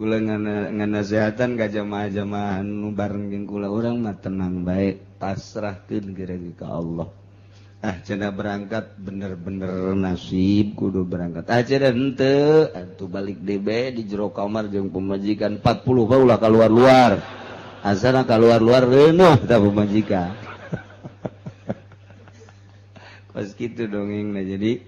kula nganasehatan ka jamaah-jamaah nu bareng jeung kula urang mah tenang bae pasrahkeun geureuh ka Allah. Cenah berangkat bener-bener nasib kudu berangkat. Cenah henteu atuh balik deui bae di jero kamar jeung pemajikan 40 bae ulah kaluar-luar. Asana kaluar-luar reuneuh tah pemajikan. Pas kitu dongengna jadi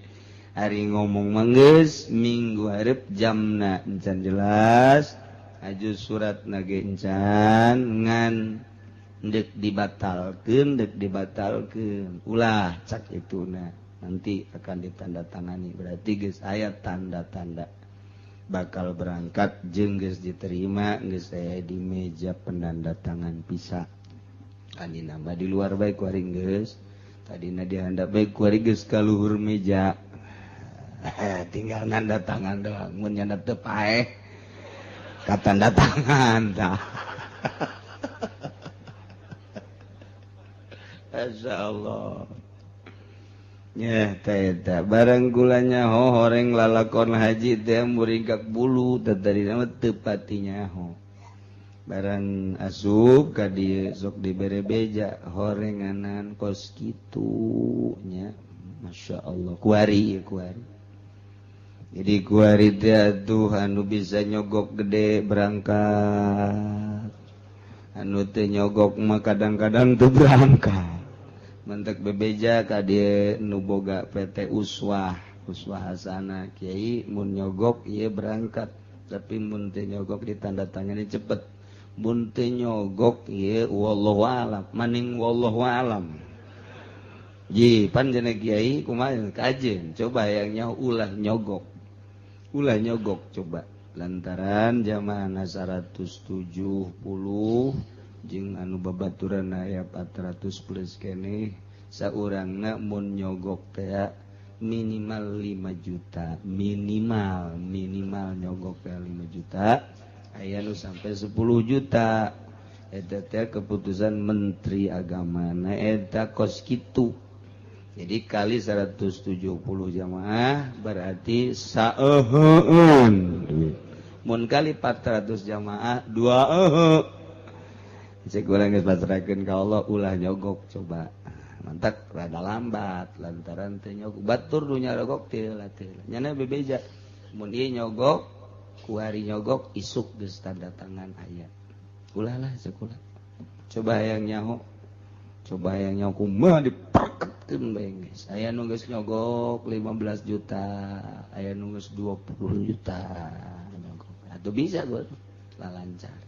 hari ngomong manggeus minggu hareup jamna encan jelas aju surat nage encan ngan dek dibatalkeun ulah cak ituna nanti akan ditandatangani berarti geus aya tanda-tanda bakal berangkat jeung geus diterima geus aya di meja penandatangan pisah anina mah di luar bae ku ari geus tadina dihandap bae ku ari geus ka luhur meja tinggal nanda tangan doang mun nyanda teu paeh ka tanda tangan tah. Masyaallah. Nya eta barang gulanya horeng lalakon haji teh muringkak bulu teh dari nama teu pati nyaho. Barang asup ka dieu sok dibere beja horenganan kos kitu nya. Masyaallah kuari. Jadi kuari teh atuh anu bisa nyogok gede berangkat. Anu teu nyogok mah kadang-kadang teu berangkat. Mentek bebeja ka dieu nu boga PT uswah hasanah kiai mun nyogok ieu berangkat tapi mun teu nyogok ditandatangani cepet mun teu nyogok ieu wallahu alam maning wallahu alam ji pan cenah kiai kumaha kajeun coba hayangnya ulah nyogok coba lantaran jamaah 170 jeung anu babaturan aya 400 plus keneh saurangna mun nyogok teh minimal 5 juta minimal nyogok teh 5 juta aya nu sampai 10 juta eta teh keputusan menteri agama na eta kos kitu jadi kali 170 jamaah berarti saeuheun mun kali 400 jamaah 2 cek urang geus pasrahkeun ka Allah ulah nyogok coba mantap rada lambat lantaran teu nyogok batur nu nyogok teu nyana bebeja mun ieu nyogok kuari nyogok isuk geus tanda tangan aya ulah lah cek ulah coba hayang nyaho kumaha diperketkeun bae geus aya nu geus nyogok 15 juta aya nu geus 20 juta nyogok atuh bisa gua lancar.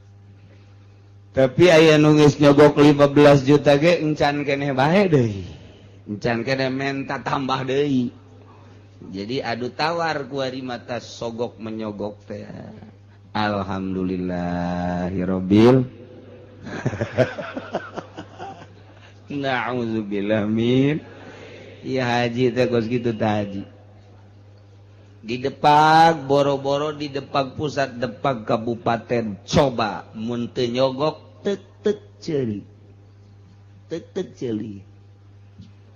Tapi aya nu geus nyogok 15 juta ge encan keneh bae deui. Encan keneh menta tambah deui. Jadi adu tawar ku ari mata sogok menyogok teh. Alhamdulillahirabbil Na'udzubillah min ya haji teh kos kitu tah haji. Di Depag boro-boro di Depag pusat Depag kabupaten coba mun teu nyogok tek ceuli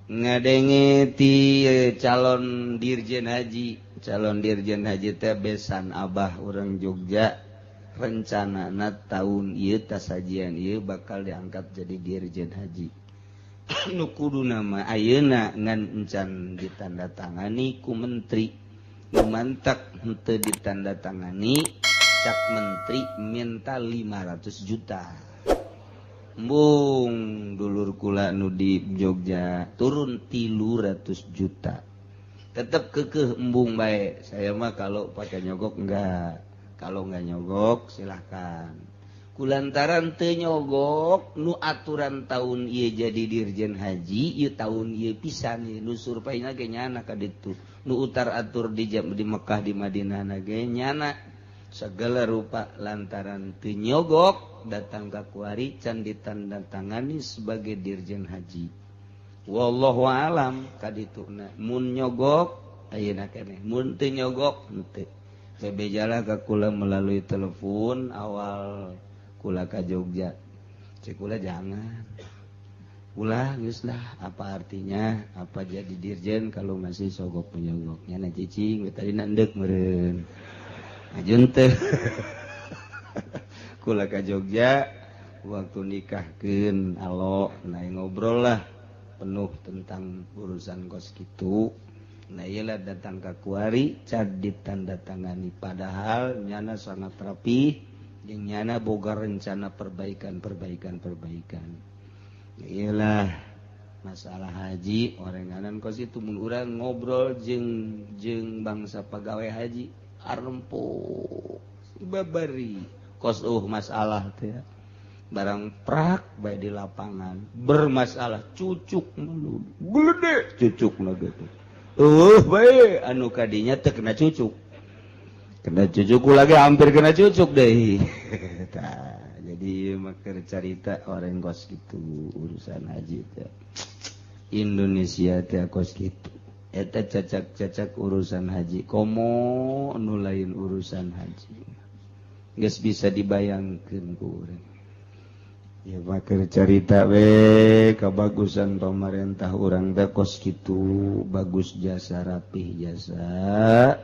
ngadenge ti calon dirjen haji teh besan abah urang Jogja rencanana tahun ieu tas sajian ieu bakal diangkat jadi dirjen haji nu kuduna mah ayeuna ngan encan ditandatangani ku menteri nu mantak henteu ditandatangani cak menteri minta 500 juta embung dulur kula nu di Jogja turun 300 juta tetep kekeh embung bae saya mah kalau pakai nyogok enggak kalau enggak nyogok silahkan kulantaran teu nyogok nu aturan tahun ieu jadi dirjen haji ieu tahun ieu pisan nu surpaina ge nyana ka ditu nu utar atur di Mekah di Madinah na ge nyana segala rupa lantaran teu nyogok datang ka kuari can ditandatangani sebagai dirjen haji wallahu alam kadituna mun nyogok ayeuna keneh mun teu nyogok henteu bebejalah ka kula melalui telepon awal kula ka Jogja cek kula jangan ulah geus lah apa artinya apa jadi dirjen kalau masih sogok penyogoknya na cicing tadi nandek meureun ajun teh kula ka Jogja waktu nikahkeun alo ngobrol lah penuh tentang urusan kos kitu. Nah iyalah datang ke kuari cad ditandatangani padahal nyana sangat rapi jeung nyana boga rencana perbaikan. Nah, iyalah masalah haji orenganan kos itu mun urang ngobrol jeung bangsa pegawai haji arempuk babari kos masalah teh barang prak bae di lapangan bermasalah cucuk mulu gede cucukna gitu. Bae anu kadinya teu kena cucuk lagi hampir kena cucuk deh. Tah, jadi maker carita orang kos gitu urusan haji teh. Indonesia teh kos gitu. Eta cacak urusan haji. Komo anu lain urusan haji. Geus bisa dibayangkeun ku urang. Ya maker carita we kabagusan pemerintah urang teh kos kitu bagus jasa rapih jasa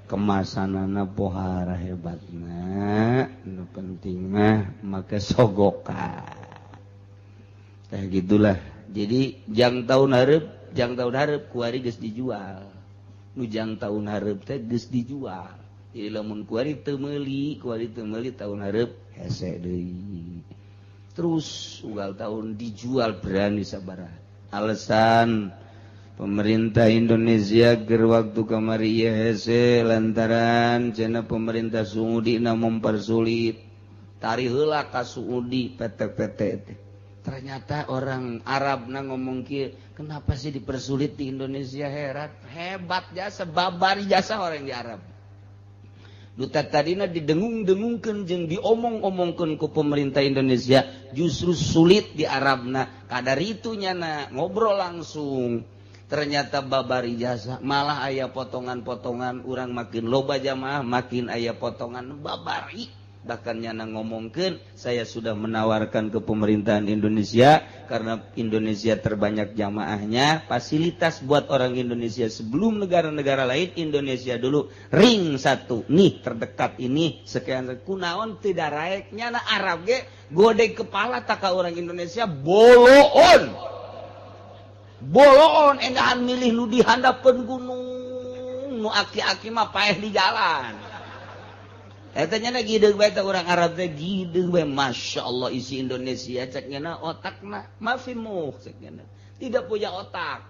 kemasanana pohara hebatna nu penting mah make sogokan teh gitulah. Jadi jang tahun hareup kuari geus dijual nu jang tahun hareup teh geus dijual. Jadi lamun kuari teu meuli tahun hareup hese deui. Terus ugal tahun dijual berani sabaraha. Alasan pemerintah Indonesia ger waktu kamari ieu hese lantaran cenah pemerintah Saudina mempersulit. Tari heula ka Saudi PT teh. Ternyata orang Arabna ngomong kieu, kenapa sih dipersulit di Indonesia hebat jasa babari jasa orang di Arab. Duta tadina didengung-dengungkeun jeung diomong-omongkeun ku pemerintah Indonesia justru sulit di Arabna. Kadar itu nyana ngobrol langsung. Ternyata babari jasa malah aya potongan-potongan urang makin loba jamaah makin aya potongan babari. Bahkan nyana ngomongkeun saya sudah menawarkan ke pemerintahan Indonesia karena Indonesia terbanyak jamaahnya fasilitas buat orang Indonesia sebelum negara-negara lain Indonesia dulu ring satu nih terdekat ini sekian kunaon tidak raek nyana Arab ge gode kepala tak ka orang Indonesia boloon endahan milih nu di handapeun gunung nu aki-aki mah paeh di jalan. Etanya gideung bae teh urang Arab teh gideung bae masyaallah isi Indonesia cek nyana otakna mafimuh cek nyana tidak punya otak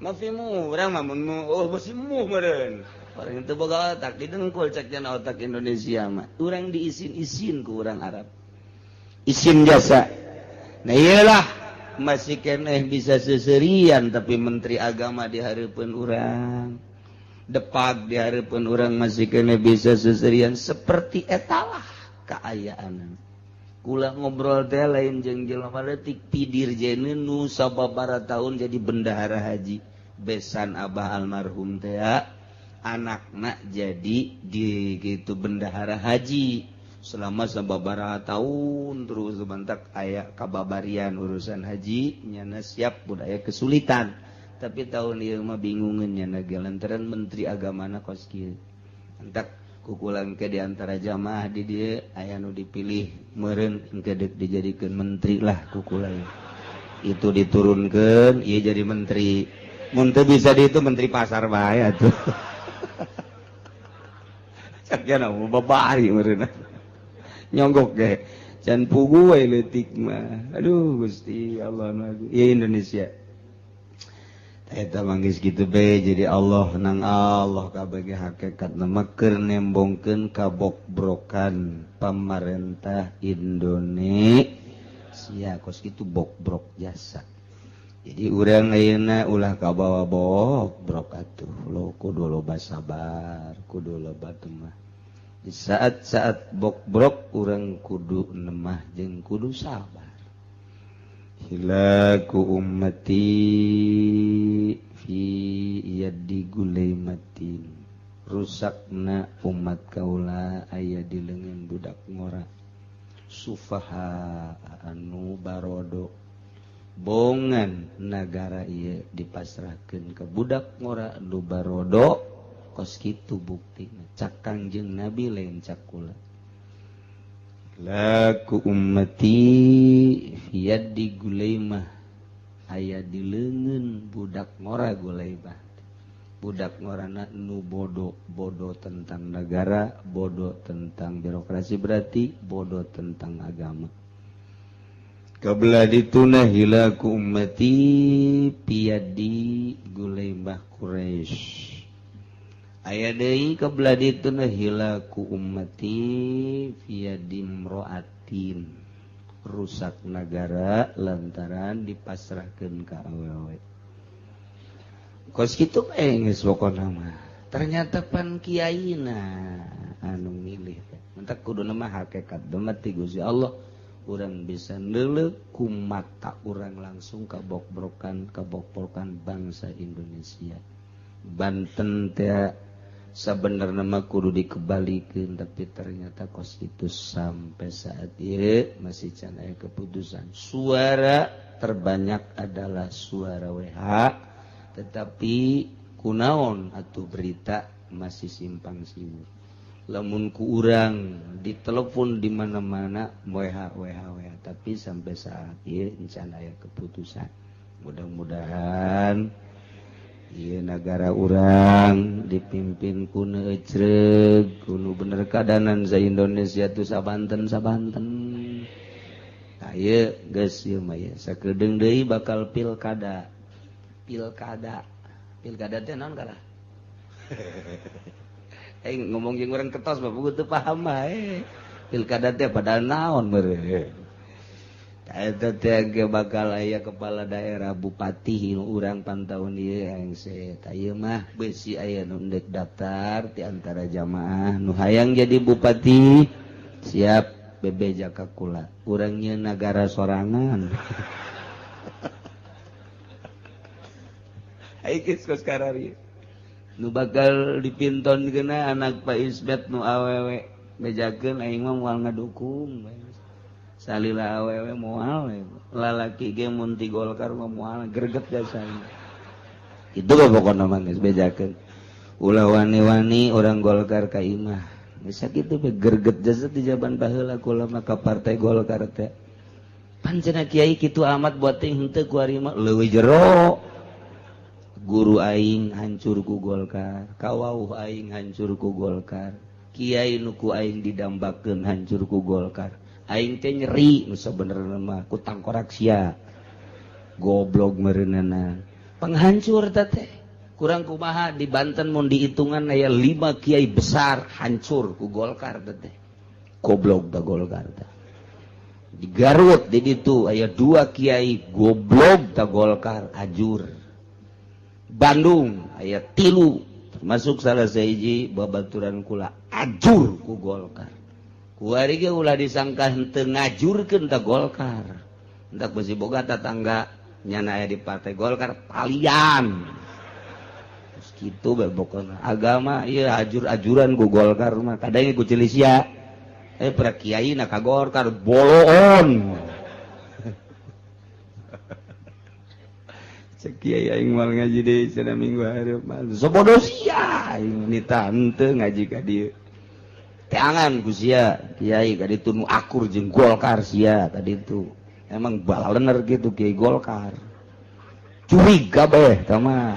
mafimuh urang mah mun masih muh meureun orang teu boga otak didengkul cek nyana otak Indonesia mah urang diisin-isin ku urang Arab isin jasa. Nah iyalah masih keneh bisa seserian tapi menteri agama di hareupeun urang depak di hareupeun urang masih kena bisa seserian seperti etalah kaayaan. Kula ngobrol teh lain jeung jelema leutik pidir jeuneuh nu sababaraha taun jadi bendahara haji. Besan abah almarhum teh anakna jadi di gitu bendahara haji selama sababaraha taun terus bantak aya kababarian urusan haji nyana siap budaya kesulitan. Tapi tahun ieu mah bingungeun nya lantaran menteri agamana kos kieu. Entak kukulang ke di antara jamaah di dieu aya nu dipilih meureun engke deuk dijadikeun menteri lah kukulang. Itu diturunkeun ieu jadi menteri. Mun teu bisa di itu menteri pasar bae atuh. Sakjana babari meureun. Nyonggok ge. Can pugu we leutik mah. Aduh Gusti Allah nagu. Ieu Indonesia. Eta manggis kitu bae jadi Allah nang Allah kabage hakikat nama keur nembongkeun kabokbrokan pamarentah Indonesia kos kitu bokbrok jasa. Jadi urang ayeuna ulah kabawa bokbrok atuh lo kudu loba sabar kudu loba temah. Di saat-saat bokbrok urang kudu nemah jeung kudu sabar. Hilaku ummati fi yaddi gulaimatin rusakna umat kaula aya di leungeun budak ngora sufaha anu barodo bongan nagara ieu dipasrahkeun ka budak ngora anu barodo kos kitu buktina cak Kangjeng Nabi lain cak kula laku ummati fiyadi Gulaimah aya di leungeun budak ngora Gulaimah. Budak ngorana nu bodoh tentang negara, bodoh tentang birokrasi, berarti bodoh tentang agama. Qabla dituna hilaku ummati piyadi Gulaimah Quraisy. Aya deui qabla dituna hilaku ummati piyadi imra'atin. Rusak negara lantaran dipasrahkeun ka awewe. Kos kitu geus pokona mah. Ternyata pan kiaina anu milih teh. Mentak kuduna mah hakikat mati Gusti Allah. Urang bisa neuleuh ku mata urang langsung kabok-brokan bangsa Indonesia. Banten teh sabenerna mah kudu dikebalikeun, tapi ternyata kos itu sampai saat ieu masih can aya keputusan. Suara terbanyak adalah suara WH, tetapi kunaon atuh berita masih simpang siur. Lamun ku urang ditelepon di mana-mana WH, tapi sampai saat ieu encan aya keputusan. Mudah-mudahan ieu negara urang dipimpin ku nu ecreug, ku nu bener kadanan sa Indonesia tu sabanten. Ieu geus ieu mah ya sakedeung deui bakal pilkada teh naon kalah ngomong jeung urang ketos mah buku teu paham mah pilkada teh padahal naon meureun eta teh ge bakal aya kepala daerah bupati nu urang pantaun ieu engse ta ieu mah beusi aya nu endek daftar ti antara jamaah nu hayang jadi bupati siap bebe jaka kula urang ieu nagara sorangan. Aikis kos karari nu bakal dipinton geuna anak Pak Ismet nu awewe bejakeun aing mah moal ngadukung salila awewe moal lalaki ge mun ti Golkar mah moal greget jasana kitu mah pokona mah geus bejakeun ulah wani-wani urang Golkar ka imah geus sakitu be greget jasa ti jaban baheula kula mah ka partai Golkar teh pancena kiai kitu amat buat teh henteu ku ari mah leuwih jero. Guru aing hancur ku Golkar, kawauh aing hancur ku Golkar, kiai nu ku aing didambakeun hancur ku Golkar. Aing teh nyeri nu sabenerna mah ku tangkorak sia. Goblok meureunana. Penghancur teh. Kurang kumaha di Banten mun dihitungan aya 5 kiai besar hancur ku Golkar teh. Goblok da Golkar teh. Di Garut di ditu aya 2 kiai goblok da Golkar ajur. Bandung aya 3 termasuk salah sahiji babaturan kula ajur ku Golkar. Ku ari ge ulah disangka henteu ngajurkeun ta Golkar. Hendak besi boga tatangga nyana aya di partai Golkar palian. Terus kitu bae pokona agama ieu ajur-ajuran ku Golkar mah kadang ku Cilisia. Pra kiai na ka Golkar boloon. Kiai aing moal ngaji deui cenah minggu hareup mah sobodo sia aing nita henteu ngaji ka dieu teangan ku sia kiai ka ditu nu akur jeung Golkar sia ka ditu emang balener kitu kiai Golkar curiga beh tah mah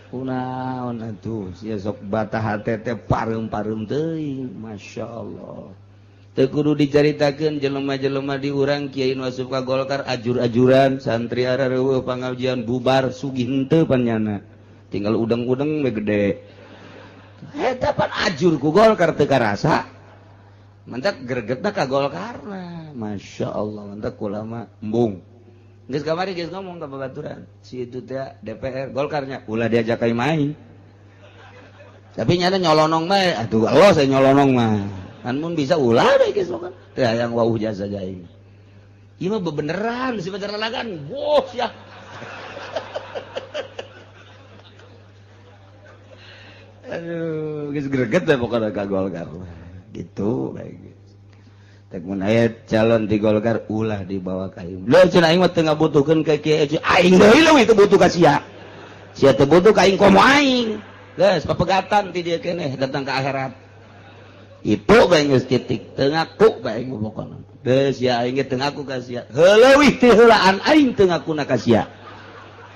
kunaon atuh sia sok batah hate teh pareum-pareum teuing masyaallah. Teu kudu dicaritakeun jelema-jelema di urang kiai nu asup ka Golkar ajur-ajuran santri arareueuh pangajian bubar sugih henteu pan nyana tinggal udeng-udeng we gede eta pan ajur ku Golkar teu karasa mantak gregetna ka Golkarna masyaallah mantak kula mah embung geus kamari geus ngomong ka babaturan si itu teh DPR Golkarnya ulah diajak ka main tapi nyana nyolonong mah atuh Allah saya nyolonong mah kan mun bisa ulah deh geus kan teh hayang wauh jasa jaing ieu mah bebeneran sebenarnya lagan boh ya aduh geus greget we pokona ka Golkar gitu bae tek mun aya calon di Golkar ulah dibawa ka ieu leuh cenah aing mah teu ngabutuhkeun ka kieu aing deui leuwih teu butuh ka sia teu butuh ka aing komo aing geus papegatan ti dieu keneh datang ka akhirat itu bae geus titik teu ngaku bae pokona teu sia aing teu ngaku ka sia heuleuwih teh heulaan aing teu ngakuna ka sia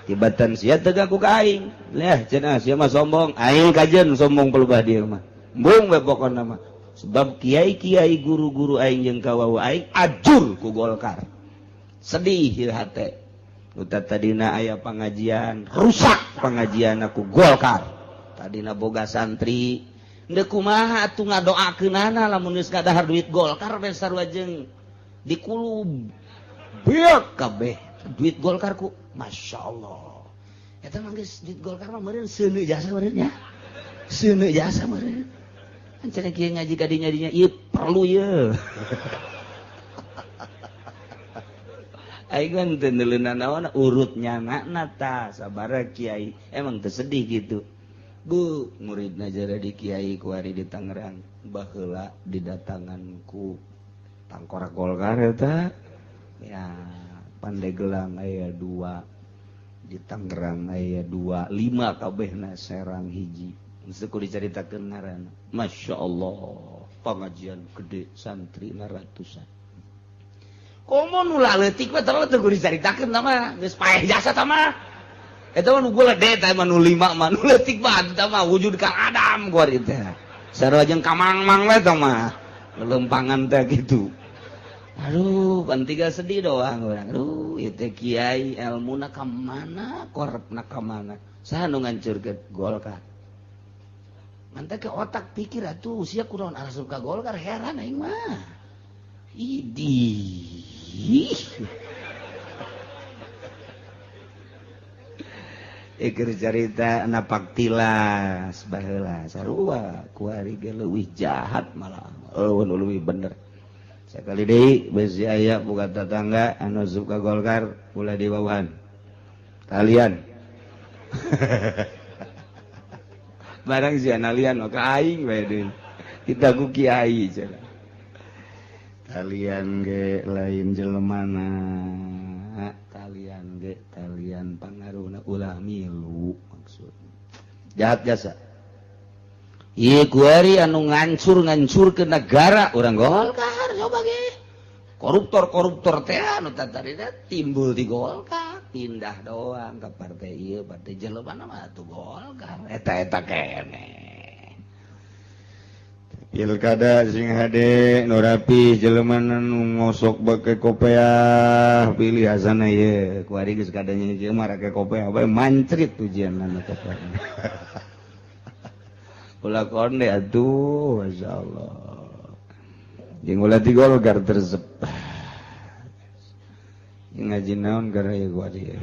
tibatan sia teu ngaku ka aing leh cenah sia mah sombong aing kajeun sombong pelebah dieu mah embung bae pokona mah sebab kiai-kiai guru-guru aing jeung kawawu aing ajul ku Golkar sedih ieu hate uta tadina aya pangajian rusak pangajian aku Golkar tadina boga santri ndeu kumaha atuh ngadoakeunana lamun geus kadahar duit Golkar we sarua jeung dikulub beuk kabeh duit Golkar ku masyaallah eta mah geus duit Golkar mah meureun seuneu jasa meureun nya seuneu jasa meureun can cenah kieu ngaji ka dinya ieu perlu ye aing mah teu neuleunan naon urut nyanana tah sabaraha kiai emang teu sedih gitu bu muridna jara di kiai kuari di Tangerang baheula didatangan ku tangkora Golkar eta ya Pandeglang aya 2 di Tangerang aya 2 5 kabehna Serang hiji geus ku dicaritakeun ngaranna masyaallah pangajian gede santri na ratusan komo nu laletik mah tara teu dicaritakeun mah geus paeh jasa tah mah eta mah nu gede tah mah nu 5 mah nu leutik mah tah mah wujud Kang Adam kuari teh sarua jeung kamang-mang we tah mah lelempangan teh kitu aduh pantiga sedih doang urang aduh ieu teh kiai elmuna ka mana korepna ka mana saha nu ngancurkeun Golkar mantep ke otak pikir atuh sia kunaon asup ka Golkar heran aing mah idih keur carita napak tilas baheula sarua kuari ge leuwih jahat malah leuwih bener sakali deui besi aya boga tetangga anu asup ka Golkar ulah dibawaan kalian barang sia nalian maka aing bae deui kita ku kiai cenah kalian ge lain jelemana kalian ge talian pangaruhna ulah milu maksudna jahat jasa ieu kuari anu ngancur-ngancurkeun negara urang Golkar coba ge koruptor-koruptor teh anu tatarina timbul di Golkar pindah doang ke partai ieu partai jelema mah atuh Golkar eta keneh pilkada sing hade nu rapi jelema nu ngosok bake kopiah pilih asana ieu kuari geus kadanya ieu mah rake kopiah bae mancrit ujianna kopiah ulah konde atuh masyaallah jeung ulah di Golkar tersep ngaji naon gara ieu kuari